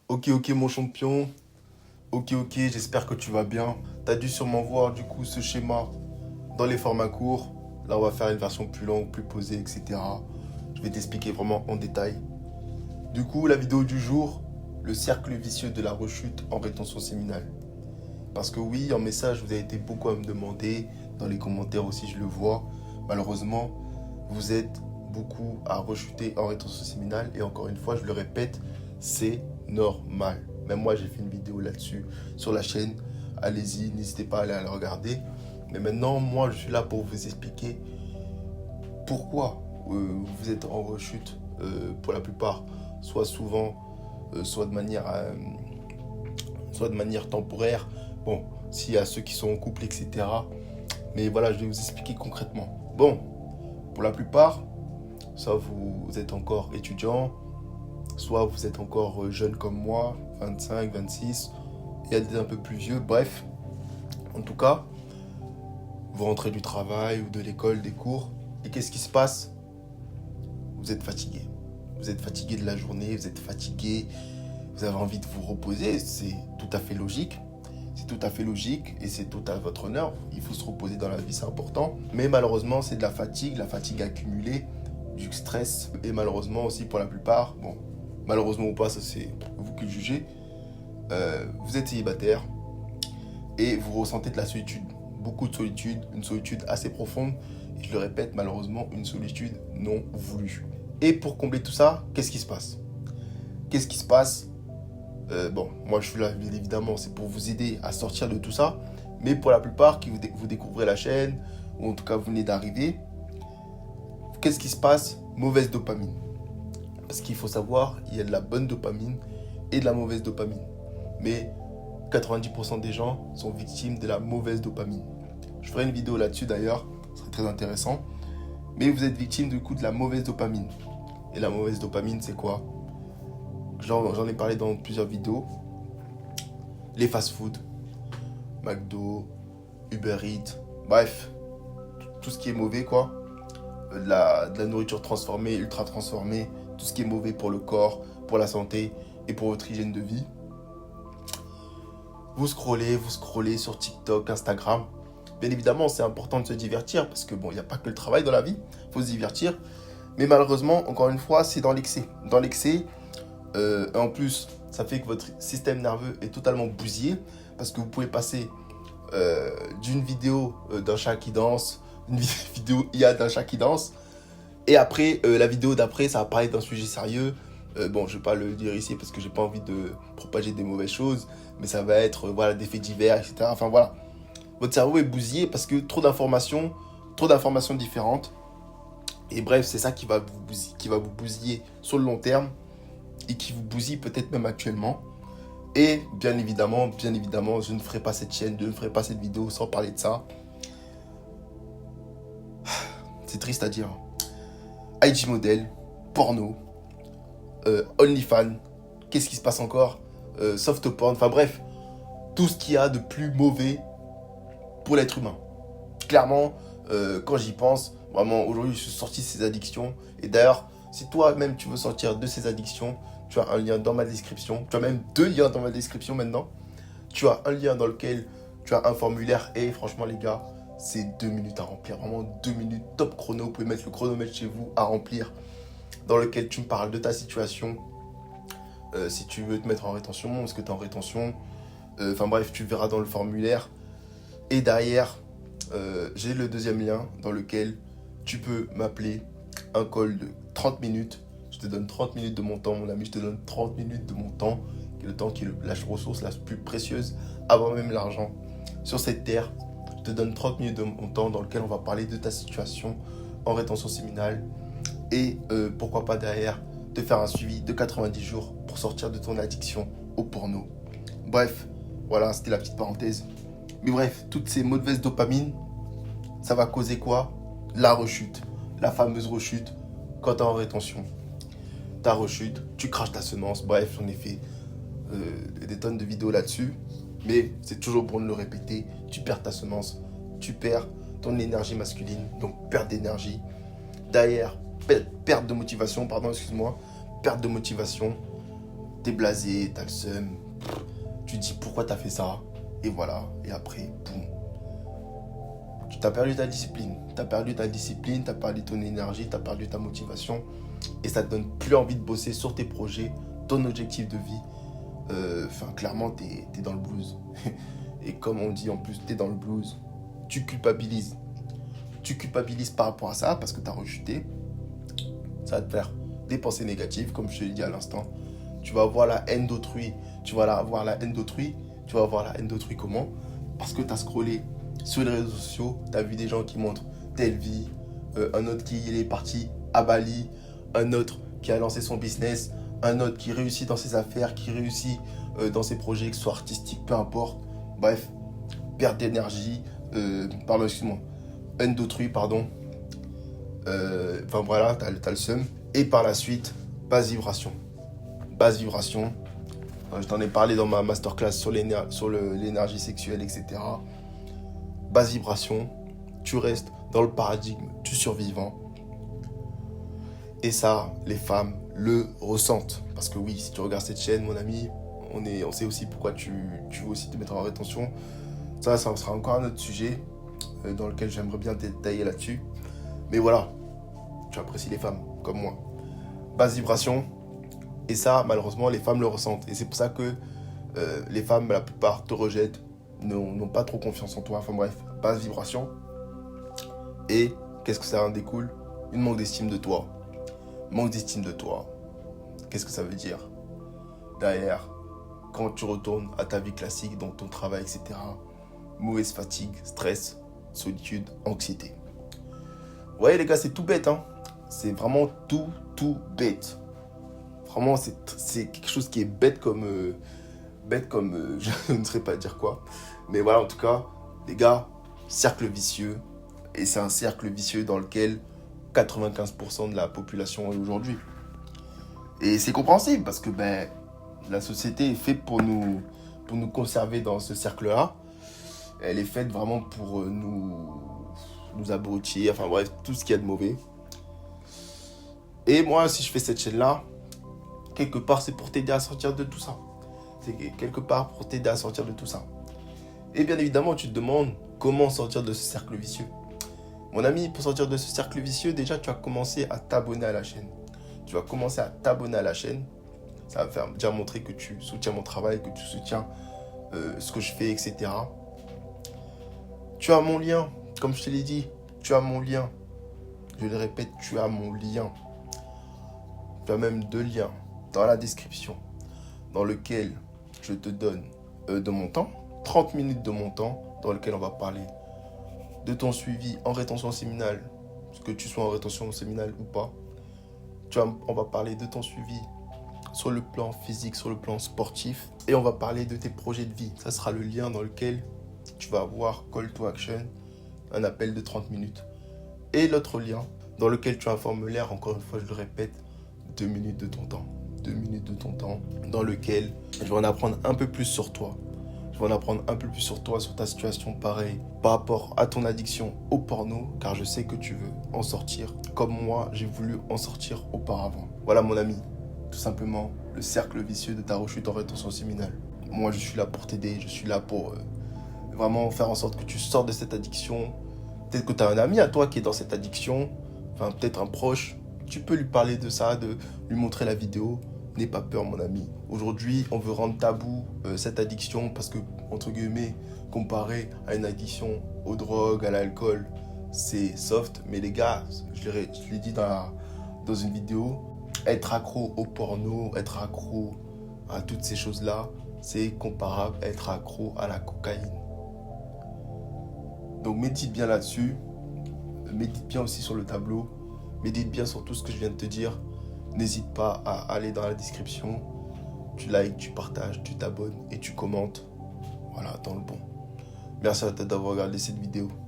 Ok, mon champion. Ok, j'espère que tu vas bien. T'as dû sûrement voir du coup ce schéma dans les formats courts. Là, on va faire une version plus longue, plus posée, etc. Je vais t'expliquer vraiment en détail. Du coup, la vidéo du jour, le cercle vicieux de la rechute en rétention séminale. Parce que oui, en message, vous avez été beaucoup à me demander, dans les commentaires aussi, je le vois. Malheureusement, vous êtes beaucoup à rechuter en rétention séminale. Et encore une fois, je le répète, c'est normal. Même moi, j'ai fait une vidéo là-dessus sur la chaîne. Allez-y, n'hésitez pas à aller la regarder. Mais maintenant, moi, je suis là pour vous expliquer pourquoi vous êtes en rechute pour la plupart, soit souvent, soit de manière temporaire. Bon, s'il y a ceux qui sont en couple, etc. Mais voilà, je vais vous expliquer concrètement. Bon, pour la plupart, soit vous êtes encore étudiant, soit vous êtes encore jeune comme moi, 25, 26, il y a des un peu plus vieux, bref. En tout cas, vous rentrez du travail ou de l'école, des cours, et qu'est-ce qui se passe? Vous êtes fatigué. Vous êtes fatigué de la journée, vous êtes fatigué, vous avez envie de vous reposer, c'est tout à fait logique. C'est tout à fait logique et c'est tout à votre honneur. Il faut se reposer dans la vie, c'est important. Mais malheureusement, c'est de la fatigue accumulée, du stress. Et malheureusement aussi pour la plupart, bon, malheureusement ou pas, ça c'est vous qui le jugez, vous êtes célibataire et vous ressentez de la solitude. Beaucoup de solitude, une solitude assez profonde. Et je le répète, malheureusement, une solitude non voulue. Et pour combler tout ça, qu'est-ce qui se passe? Qu'est-ce qui se passe? Bon, moi je suis là, bien évidemment, c'est pour vous aider à sortir de tout ça. Mais pour la plupart qui vous découvrez la chaîne, ou en tout cas vous venez d'arriver, qu'est-ce qui se passe? Mauvaise dopamine. Parce qu'il faut savoir, il y a de la bonne dopamine et de la mauvaise dopamine. Mais 90% des gens sont victimes de la mauvaise dopamine. Je ferai une vidéo là-dessus d'ailleurs, ce serait très intéressant. Mais vous êtes victime du coup de la mauvaise dopamine. Et la mauvaise dopamine, c'est quoi? J'en ai parlé dans plusieurs vidéos. Les fast-food, McDo, Uber Eats, bref, tout ce qui est mauvais quoi. De la nourriture transformée, ultra transformée, tout ce qui est mauvais pour le corps, pour la santé et pour votre hygiène de vie. Vous scrollez sur TikTok, Instagram. Bien évidemment, c'est important de se divertir parce que bon, il n'y a pas que le travail dans la vie, il faut se divertir. Mais malheureusement, encore une fois, c'est dans l'excès. Dans l'excès, en plus, ça fait que votre système nerveux est totalement bousillé parce que vous pouvez passer d'une vidéo d'un chat qui danse, une vidéo IA d'un chat qui danse, et après, la vidéo d'après, ça va parler d'un sujet sérieux. Bon, je ne vais pas le dire ici parce que j'ai pas envie de propager des mauvaises choses, mais ça va être voilà, des faits divers, etc. Enfin voilà, votre cerveau est bousillé parce que trop d'informations différentes. Et bref, c'est ça qui va vous bousiller sur le long terme et qui vous bousille peut-être même actuellement. Et bien évidemment, je ne ferai pas cette chaîne, je ne ferai pas cette vidéo sans parler de ça. C'est triste à dire. IG model, porno, OnlyFans, qu'est-ce qui se passe encore? Soft porn, enfin bref, tout ce qu'il y a de plus mauvais pour l'être humain. Clairement, quand j'y pense, vraiment aujourd'hui je suis sorti de ces addictions. Et d'ailleurs, si toi-même tu veux sortir de ces addictions, tu as un lien dans ma description. Tu as même deux liens dans ma description maintenant. Tu as un lien dans lequel tu as un formulaire. Et franchement les gars, c'est 2 minutes à remplir. Vraiment 2 minutes top chrono. Vous pouvez mettre le chronomètre chez vous à remplir. Dans lequel tu me parles de ta situation. Si tu veux te mettre en rétention, est-ce que tu es en rétention? Enfin bref, tu verras dans le formulaire. Et derrière, j'ai le deuxième lien dans lequel tu peux m'appeler. Un call de 30 minutes. Je te donne 30 minutes de mon temps, mon ami. Je te donne 30 minutes de mon temps. Qui est le temps qui est la ressource la plus précieuse, avant même l'argent. Sur cette terre, je te donne 30 minutes de mon temps dans lequel on va parler de ta situation en rétention séminale. Et pourquoi pas derrière, te faire un suivi de 90 jours pour sortir de ton addiction au porno. Bref, voilà, c'était la petite parenthèse. Mais bref, toutes ces mauvaises dopamines, ça va causer quoi? La rechute. La fameuse rechute quand tu es en rétention. Ta rechute, tu craches ta semence. Bref, j'en ai fait des tonnes de vidéos là-dessus. Mais c'est toujours bon de le répéter. Tu perds ta semence. Tu perds ton énergie masculine. Donc, perte d'énergie. Derrière, perte de motivation. Perte de motivation. t'es blasé, t'as le seum, tu te dis pourquoi t'as fait ça, et voilà, et après, boum. Tu t'as perdu ta discipline, t'as perdu ton énergie, t'as perdu ta motivation, et ça te donne plus envie de bosser sur tes projets, ton objectif de vie. Clairement, t'es dans le blues. Et comme on dit en plus, t'es dans le blues, tu culpabilises. Tu culpabilises par rapport à ça parce que t'as rechuté. Ça va te faire des pensées négatives, comme je te l'ai dit à l'instant. Tu vas avoir la haine d'autrui. Tu vas avoir la haine d'autrui comment? Parce que t'as scrollé sur les réseaux sociaux, t'as vu des gens qui montrent telle vie, un autre qui est parti à Bali, un autre qui a lancé son business, un autre qui réussit dans ses affaires, qui réussit dans ses projets, que ce soit artistiques, peu importe. Bref, perte d'énergie, haine d'autrui, pardon. Voilà, t'as le seum. Et par la suite, basse vibration. Basse vibration. Je t'en ai parlé dans ma masterclass sur l'énergie sexuelle, etc. Basse vibration. Tu restes dans le paradigme du survivant. Et ça, les femmes le ressentent. Parce que oui, si tu regardes cette chaîne, mon ami, on sait aussi pourquoi tu veux aussi te mettre en rétention. Ça sera encore un autre sujet dans lequel j'aimerais bien détailler là-dessus. Mais voilà, tu apprécies les femmes, comme moi. Basse vibration. Et ça, malheureusement, les femmes le ressentent. Et c'est pour ça que les femmes, la plupart, te rejettent, n'ont pas trop confiance en toi. Enfin bref, basse vibration. Et qu'est-ce que ça en découle? Une manque d'estime de toi. Manque d'estime de toi. Qu'est-ce que ça veut dire? Derrière, quand tu retournes à ta vie classique, dans ton travail, etc., mauvaise fatigue, stress, solitude, anxiété. Vous voyez les gars, c'est tout bête, hein. C'est vraiment tout bête. Vraiment, c'est quelque chose qui est bête comme je ne saurais pas dire quoi. Mais voilà, en tout cas, les gars, cercle vicieux. Et c'est un cercle vicieux dans lequel 95% de la population est aujourd'hui. Et c'est compréhensible parce que la société est faite pour nous conserver dans ce cercle-là. Elle est faite vraiment pour nous abrutir, enfin bref, tout ce qu'il y a de mauvais. Et moi, si je fais cette chaîne-là, quelque part, c'est pour t'aider à sortir de tout ça. C'est quelque part pour t'aider à sortir de tout ça. Et bien évidemment, tu te demandes comment sortir de ce cercle vicieux. Mon ami, pour sortir de ce cercle vicieux, déjà, tu vas commencer à t'abonner à la chaîne. Tu vas commencer à t'abonner à la chaîne. Ça va faire déjà montrer que tu soutiens mon travail, que tu soutiens ce que je fais, etc. Tu as mon lien, comme je te l'ai dit, tu as mon lien. Je le répète, tu as mon lien. Tu as même 2 liens dans la description, dans lequel je te donne de mon temps, 30 minutes de mon temps, dans lequel on va parler de ton suivi en rétention séminale, que tu sois en rétention séminale ou pas. On va parler de ton suivi sur le plan physique, sur le plan sportif, et on va parler de tes projets de vie. Ça sera le lien dans lequel tu vas avoir Call to Action, un appel de 30 minutes. Et l'autre lien dans lequel tu as un formulaire, encore une fois, je le répète, 2 minutes de ton temps. 2 minutes de ton temps dans lequel je vais en apprendre un peu plus sur toi. Je vais en apprendre un peu plus sur toi, sur ta situation pareille, par rapport à ton addiction au porno, car je sais que tu veux en sortir, comme moi, j'ai voulu en sortir auparavant. Voilà mon ami, tout simplement, le cercle vicieux de ta rechute en rétention séminale. Moi, je suis là pour t'aider, je suis là pour vraiment faire en sorte que tu sortes de cette addiction. Peut-être que tu as un ami à toi qui est dans cette addiction, enfin peut-être un proche. Tu peux lui parler de ça, de lui montrer la vidéo. N'aie pas peur, mon ami. Aujourd'hui, on veut rendre tabou cette addiction parce que, entre guillemets, comparé à une addiction aux drogues, à l'alcool, c'est soft. Mais les gars, je l'ai dit dans une vidéo, être accro au porno, être accro à toutes ces choses-là, c'est comparable à être accro à la cocaïne. Donc médite bien là-dessus. Médite bien aussi sur le tableau. Médite bien sur tout ce que je viens de te dire. N'hésite pas à aller dans la description. Tu likes, tu partages, tu t'abonnes et tu commentes. Voilà, dans le bon. Merci à toi d'avoir regardé cette vidéo.